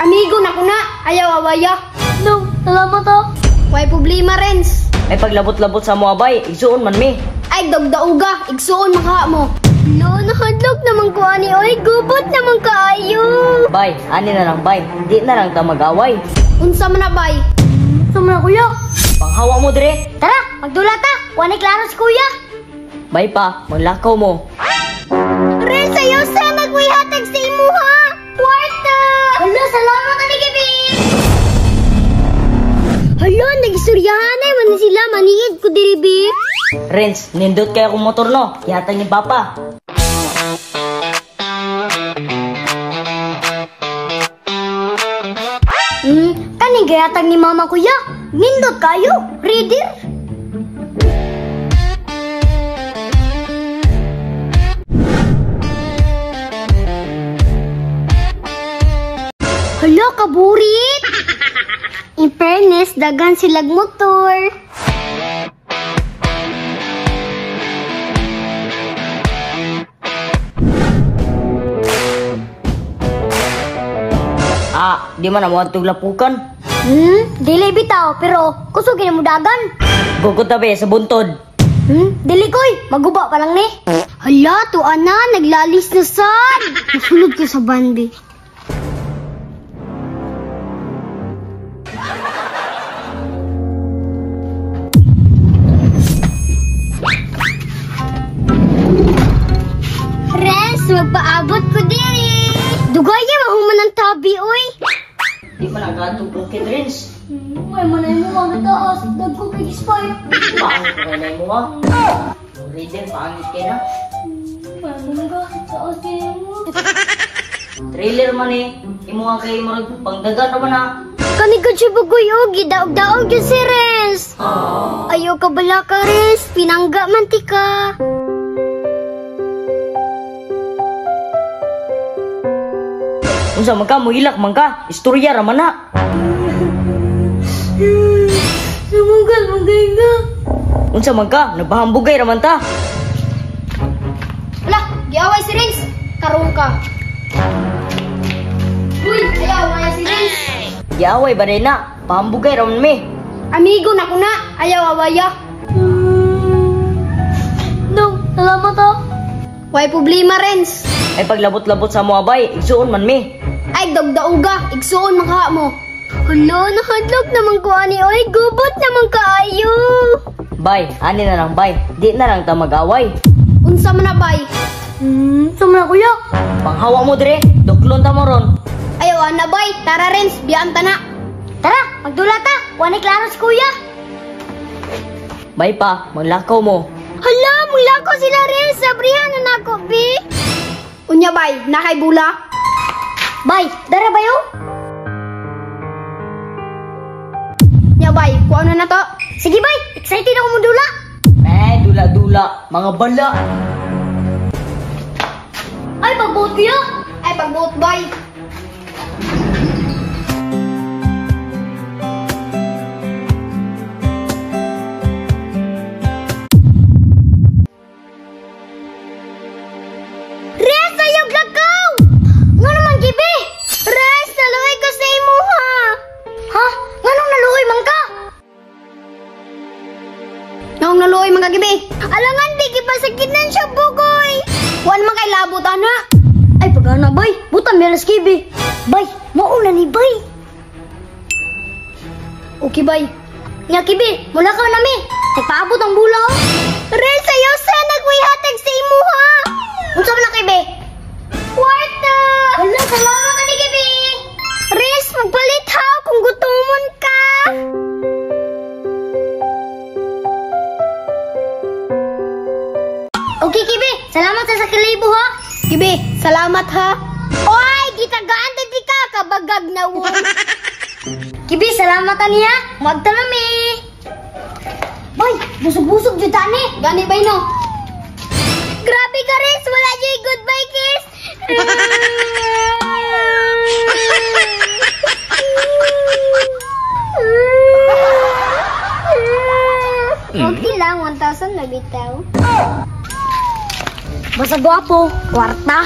Amigo na ko na, ayaw awaya. No, salamat ha. Way problema, Renz. Ay paglabot-labot sa mo abay, igsuon man mi. Ay dagdauga, igsuon maka mo. No, nakadlok naman ko ani. Oy, gubot naman kaayo. Bay, ani na lang bay. Di na lang ta mag-away. Unsa man na bay? Sama na kuya. Panghawa mo dire. Tara, magdula ta. Kuha klaro si kuya. Bay pa, maglakaw mo. Ren, sayo sa nagwihatag sa imo ha. Kwarta. Hala, salamat ani Gabi. Hala, nagistoryahan ay man sila maniid ko diri bi. Renz, nindot kaya akong motor no. Ihatag ni Papa. Kaning gayatag ni mama kuya. Nindot kayo. Reader. Hala, kaburit. In fairness, dagan silag motor. Di man mo atong lapukan. Dili bitaw, pero kusugin mo dagan. Gugod tabi sa buntod. Dili koy, maguba pa lang ni. Hala, tuan na, naglalis na sad. Masulod ko sa bandi. Res, magpaabot ko diri. Dugaya mahuman ang tabi, oy. Di man agad bukid Renz. May manay mo ang taas, dagko bigis pa. Pangit ka na mo ha. Reader, pangit ka na. May manay ka, taas kayo mo. Trailer man eh. Imo nga kayo mo pangdagan naman ha. Kanigad siya bagoy, o, gidaog-daog yun si Res. Ayaw ka bala ka, Res. Pinangga mantika. Unsa man ka, muhilak man ka. Istorya raman na. Sumugal, magaynga. Unsa man ka, nagbahambugay raman ta. Wala, giaway si Renz. Karong ka. Uy, ayaw awaya si Renz. Giaway ba na? Pahambugay raman mi. Amigo na ko na, ayaw awaya. No, salamat ha. Way problema, Renz. Ay paglabot-labot sa mo abay, igsuon man mi. Ay dagdauga, igsuon maka mo. Hala, nakadlok naman ko ani. Oy, gubot naman kaayo. Bay, ani na lang bay. Di na lang ta mag-away. Unsa man na bay? Sama na kuya. Panghawa mo dire, duklon ta mo ron. Ayaw na bay, tara Renz, biyaan ta na. Tara, magdula ta. Kuha klaro si kuya. Bay pa, maglakaw mo. Hala, mula ko sila rin. Sabrihan na nako, bi. Unya bay, nakay bula. Bay, dara ba yo? Nya bay, kuha na to. Sige bay, excited ako mo dula. Dula-dula, mga bala. Ay, pagbuot kuya. Ay pagbuot bay. Res, ayog lakaw! Nga naman, Gibi? Res, naluoy ka sa imo, ha? Ha? Nga nung naluoy man ka? Naong naluoy mga gabi. Alangan, bigi pa sakit na siya, bugoy. Kuan man kay labot ana. Ay, pagana, bay. Buta, meras, Gibi. Bay, mauna ni bay. Okay bay. Nga, Gibi, mula ka nami. Nagpaabot ang bulaw. Res, ayaw sa nagwihatag sa imo, ha? Unsa man na, Gibi? Kwarta! Hala, salamat ani, Gibi. Res, magpalit ha kung gutomon ka. Okay, Gibi. Salamat sa sakalibo, ha? Gabi, salamat ha. Oy, gitagaan di ka kabagag na won. Gibi, salamat niya. Magtanami. Bay, busog-busog jud tani. Gani bay no. Grabe ka rin, wala jay goodbye kiss. Okay lang, 1,000 na bitaw. Basta gwapo, kwarta.